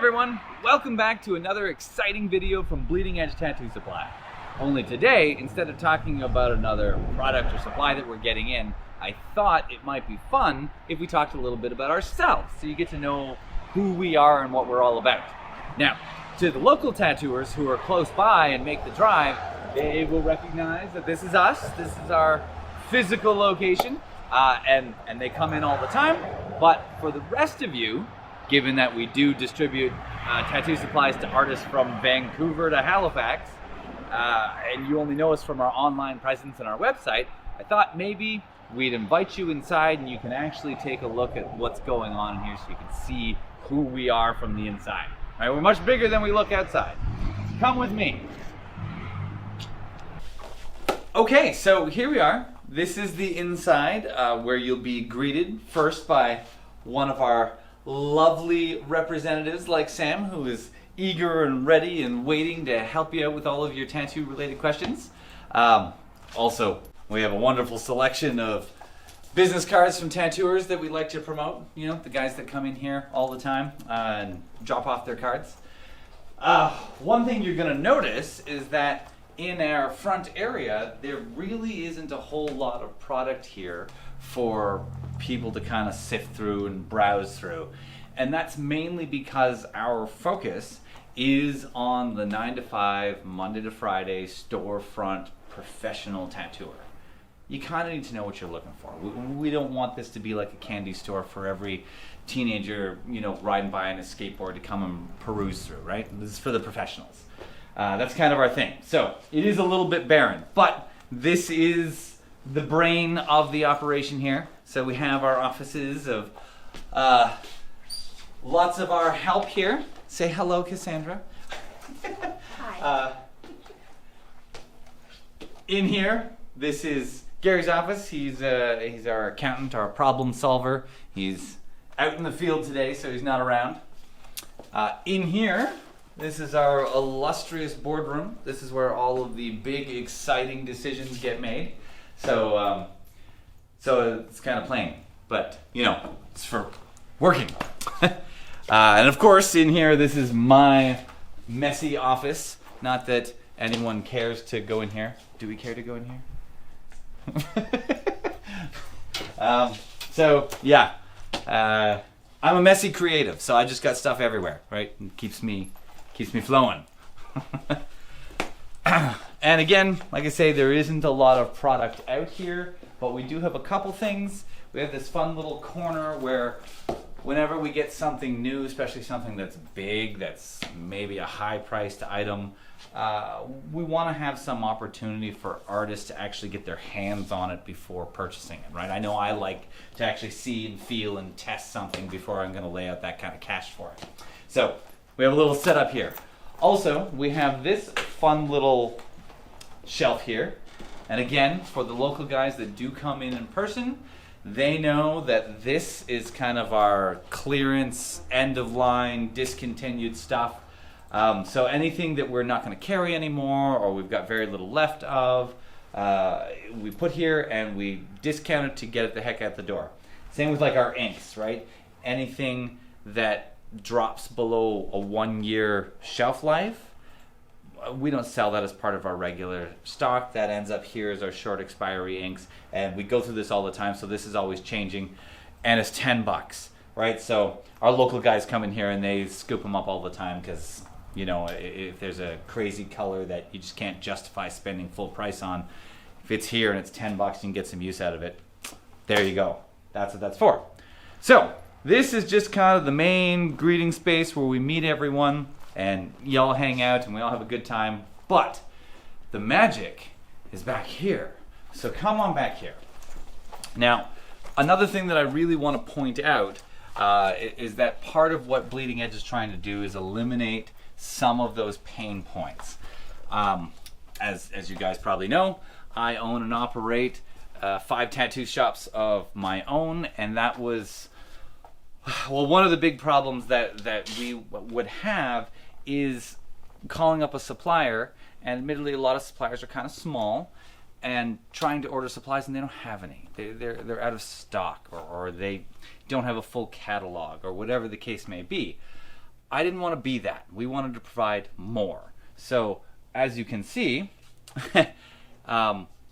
everyone, welcome back to another exciting video from Bleeding Edge Tattoo Supply. Only today, instead of talking about another product or supply that we're getting in, I thought it might be fun if we talked a little bit about ourselves, so you get to know who we are and what we're all about. Now, to the local tattooers who are close by and make the drive, they will recognize that this is us, this is our physical location, and they come in all the time. But for the rest of you, given that we do distribute tattoo supplies to artists from Vancouver to Halifax, and you only know us from our online presence and our website, I thought maybe we'd invite you inside and you can actually take a look at what's going on in here so you can see who we are from the inside. All right, we're much bigger than we look outside. Come with me. Okay, so here we are. This is the inside where you'll be greeted first by one of our lovely representatives like Sam, who is eager and ready and waiting to help you out with all of your tattoo related questions. Also, we have a wonderful selection of business cards from tattooers that we like to promote. You know, the guys that come in here all the time and drop off their cards. One thing you're going to notice is that in our front area, there really isn't a whole lot of product here for people to kind of sift through and browse through. And that's mainly because our focus is on the 9 to 5, Monday to Friday, storefront, professional tattooer. You kind of need to know what you're looking for. We don't want this to be like a candy store for every teenager, you know, riding by on a skateboard to come and peruse through, right? This is for the professionals. That's kind of our thing. So it is a little bit barren, but this is the brain of the operation here. So we have our offices of lots of our help here. Say hello, Cassandra. Hi. In here, this is Gary's office. He's our accountant, our problem solver. He's out in the field today, so he's not around. In here, this is our illustrious boardroom. This is where all of the big, exciting decisions get made. So it's kind of plain, but you know, it's for working. And of course, in here, this is my messy office. Not that anyone cares to go in here. Do we care to go in here? So yeah, I'm a messy creative, so I just got stuff everywhere, right? It keeps me flowing. And again, like I say, there isn't a lot of product out here, but we do have a couple things. We have this fun little corner where whenever we get something new, especially something that's big, that's maybe a high-priced item, we want to have some opportunity for artists to actually get their hands on it before purchasing it, right? I know I like to actually see and feel and test something before I'm going to lay out that kind of cash for it. So we have a little setup here. Also, we have this fun little shelf here. And again, for the local guys that do come in person, they know that this is kind of our clearance, end of line, discontinued stuff. So anything that we're not going to carry anymore or we've got very little left of, we put here and we discount it to get it the heck out the door. Same with like our inks, right? Anything that drops below a 1-year shelf life, we don't sell that as part of our regular stock. That ends up here as our short expiry inks, and we go through this all the time, so this is always changing, and it's $10, right? So our local guys come in here and they scoop them up all the time because, you know, if there's a crazy color that you just can't justify spending full price on, if it's here and it's $10, you can get some use out of it. There you go. That's what that's for. So this is just kind of the main greeting space where we meet everyone and y'all hang out and we all have a good time. But the magic is back here. So come on back here. Now, another thing that I really want to point out is that part of what Bleeding Edge is trying to do is eliminate some of those pain points. As you guys probably know, I own and operate 5 tattoo shops of my own, and that was, well, one of the big problems that we would have is calling up a supplier, and admittedly a lot of suppliers are kind of small, and trying to order supplies and they don't have any. They're out of stock, or they don't have a full catalog, or whatever the case may be. I didn't want to be that. We wanted to provide more. So as you can see,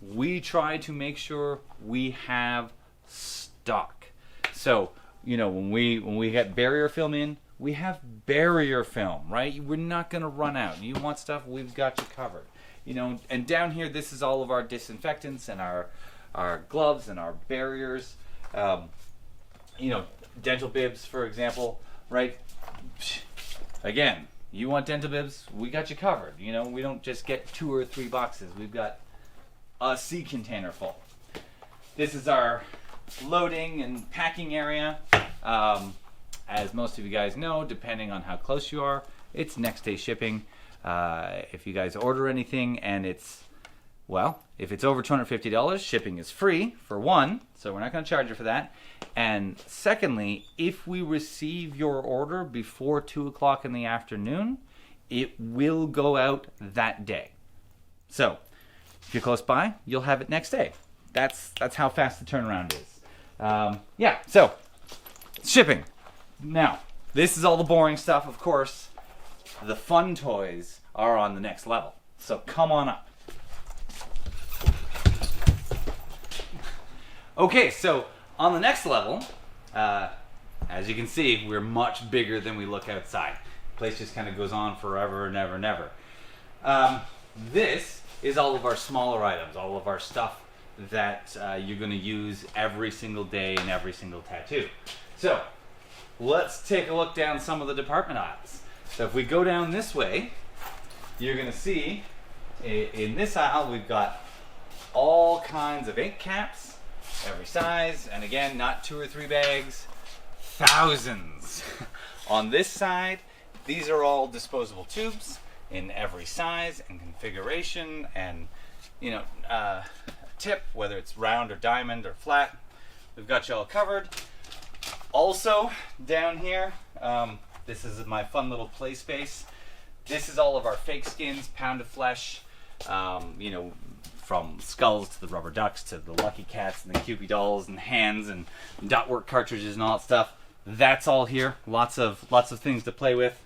we try to make sure we have stock. So, you know, when we get barrier film in, we have barrier film, right? We're not going to run out. You want stuff, we've got you covered. You know, and down here, this is all of our disinfectants and our gloves and our barriers. You know, dental bibs, for example, right? Again, you want dental bibs, we got you covered. You know, we don't just get 2 or 3 boxes. We've got a sea container full. This is our loading and packing area. As most of you guys know, depending on how close you are, it's next day shipping. If you guys order anything and it's, well, if it's over $250, shipping is free, for one, so we're not going to charge you for that. And secondly, if we receive your order before 2 o'clock in the afternoon, it will go out that day. So, if you're close by, you'll have it next day. That's how fast the turnaround is. Yeah, so, shipping. Now, this is all the boring stuff, of course. The fun toys are on the next level. So come on up. Okay, so on the next level, as you can see, we're much bigger than we look outside. The place just kind of goes on forever and ever and ever. This is all of our smaller items, all of our stuff that you're going to use every single day in every single tattoo. So let's take a look down some of the department aisles. So if we go down this way, you're going to see in this aisle we've got all kinds of ink caps, every size, and again, not 2 or 3 bags, thousands. On this side, these are all disposable tubes in every size and configuration and, you know, tip, whether it's round or diamond or flat. We've got you all covered. Also, down here, this is my fun little play space. This is all of our fake skins, pound of flesh, you know, from skulls to the rubber ducks to the Lucky Cats and the Kewpie dolls and hands and dot work cartridges and all that stuff. That's all here. Lots of things to play with.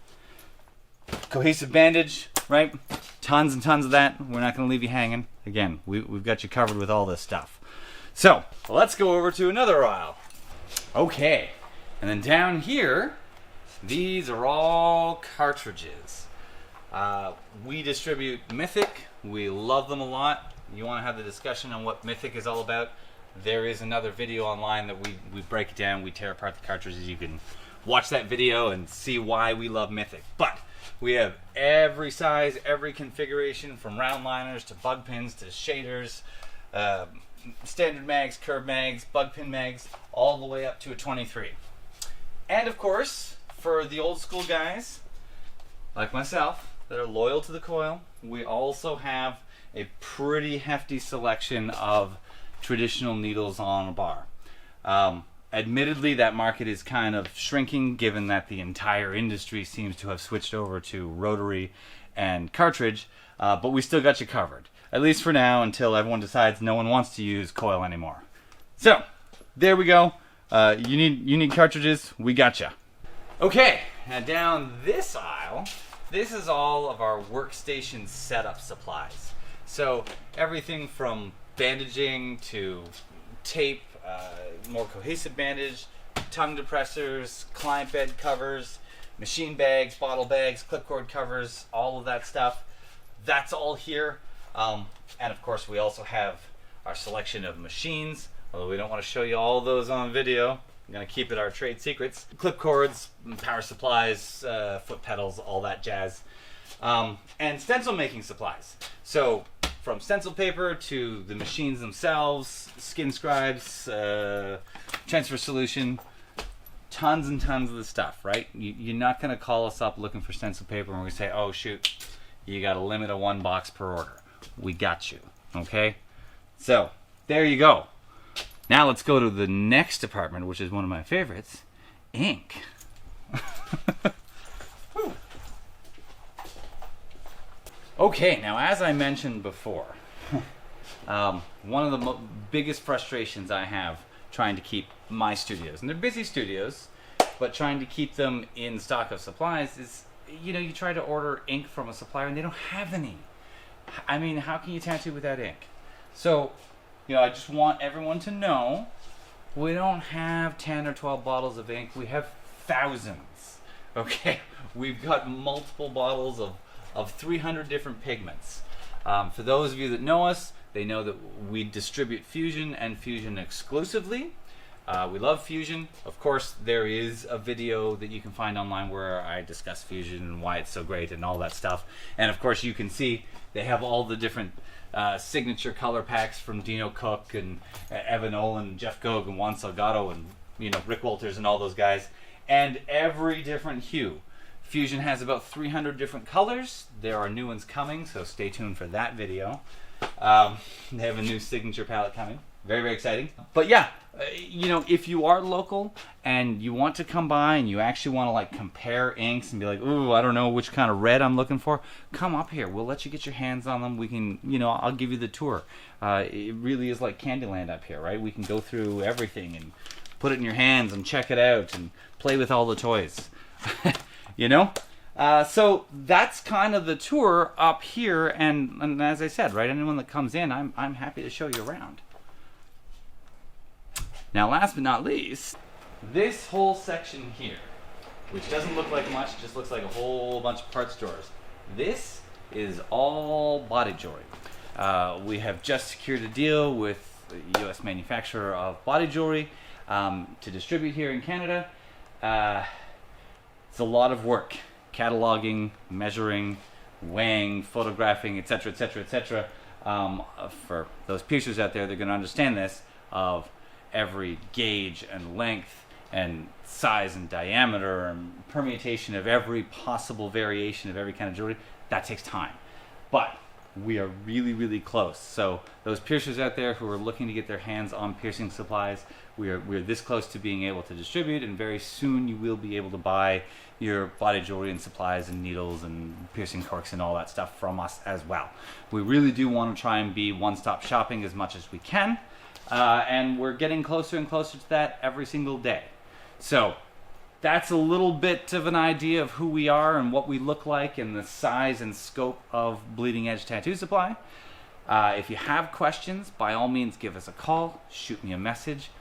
Cohesive bandage, right? Tons and tons of that. We're not going to leave you hanging. Again, we've got you covered with all this stuff. So let's go over to another aisle. Okay, and then down here, these are all cartridges. We distribute Mythic. We love them a lot. You want to have the discussion on what Mythic is all about? There is another video online that we break it down. We tear apart the cartridges. You can watch that video and see why we love Mythic. But we have every size, every configuration, from round liners to bug pins to shaders, standard mags, curved mags, bug pin mags, all the way up to a 23. And of course, for the old school guys like myself that are loyal to the coil, we also have a pretty hefty selection of traditional needles on a bar. Admittedly, that market is kind of shrinking given that the entire industry seems to have switched over to rotary and cartridge, but we still got you covered. At least for now, until everyone decides no one wants to use coil anymore. So, there we go. You need cartridges, we gotcha. Okay, now down this aisle, this is all of our workstation setup supplies. So, everything from bandaging to tape, more cohesive bandage, tongue depressors, client bed covers, machine bags, bottle bags, clipcord covers, all of that stuff. That's all here. And of course we also have our selection of machines, although we don't want to show you all those on video. I'm going to keep it our trade secrets. Clip cords, power supplies, foot pedals, all that jazz. And stencil making supplies. So from stencil paper to the machines themselves, skin scribes, transfer solution, tons and tons of the stuff, right? You're not going to call us up looking for stencil paper and we're going to say, oh shoot, you got a limit of 1 box per order. We got you, okay? So, there you go. Now let's go to the next department, which is one of my favorites, ink. Okay, now as I mentioned before, one of the biggest frustrations I have trying to keep my studios, and they're busy studios, but trying to keep them in stock of supplies is, you try to order ink from a supplier and they don't have any. I mean, how can you tattoo without ink? So, I just want everyone to know we don't have 10 or 12 bottles of ink. We have thousands. Okay? We've got multiple bottles of 300 different pigments. For those of you that know us, they know that we distribute Fusion and Fusion exclusively. We love Fusion. Of course, there is a video that you can find online where I discuss Fusion and why it's so great and all that stuff. And of course, you can see they have all the different signature color packs from Dino Cook and Evan Olin, Jeff Gogue and Juan Salgado and Rick Walters and all those guys. And every different hue. Fusion has about 300 different colors. There are new ones coming, so stay tuned for that video. They have a new signature palette coming. Very, very exciting. But yeah, if you are local and you want to come by and you actually want to like compare inks and be like, ooh, I don't know which kind of red I'm looking for, come up here. We'll let you get your hands on them. We can, I'll give you the tour. It really is like Candyland up here, right? We can go through everything and put it in your hands and check it out and play with all the toys. So that's kind of the tour up here, and as I said, right, anyone that comes in, I'm happy to show you around. Now, last but not least, this whole section here, which doesn't look like much, just looks like a whole bunch of parts drawers. This is all body jewelry. We have just secured a deal with a U.S. manufacturer of body jewelry to distribute here in Canada. It's a lot of work. Cataloging, measuring, weighing, photographing, etc., etc., etc. For those piercers out there, they're going to understand this, of every gauge and length and size and diameter and permutation of every possible variation of every kind of jewelry. That takes time. But we are really, really close. So those piercers out there who are looking to get their hands on piercing supplies, we're this close to being able to distribute, and very soon you will be able to buy your body jewelry and supplies and needles and piercing corks and all that stuff from us as well. We really do want to try and be one-stop shopping as much as we can, and we're getting closer and closer to that every single day. So that's a little bit of an idea of who we are and what we look like and the size and scope of Bleeding Edge Tattoo Supply. If you have questions, by all means give us a call, shoot me a message,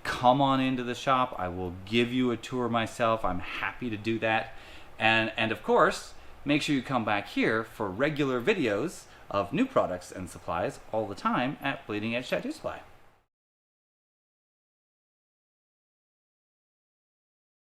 come on into the shop. I will give you a tour myself. I'm happy to do that. And of course, make sure you come back here for regular videos of new products and supplies all the time at Bleeding Edge Tattoo Supply.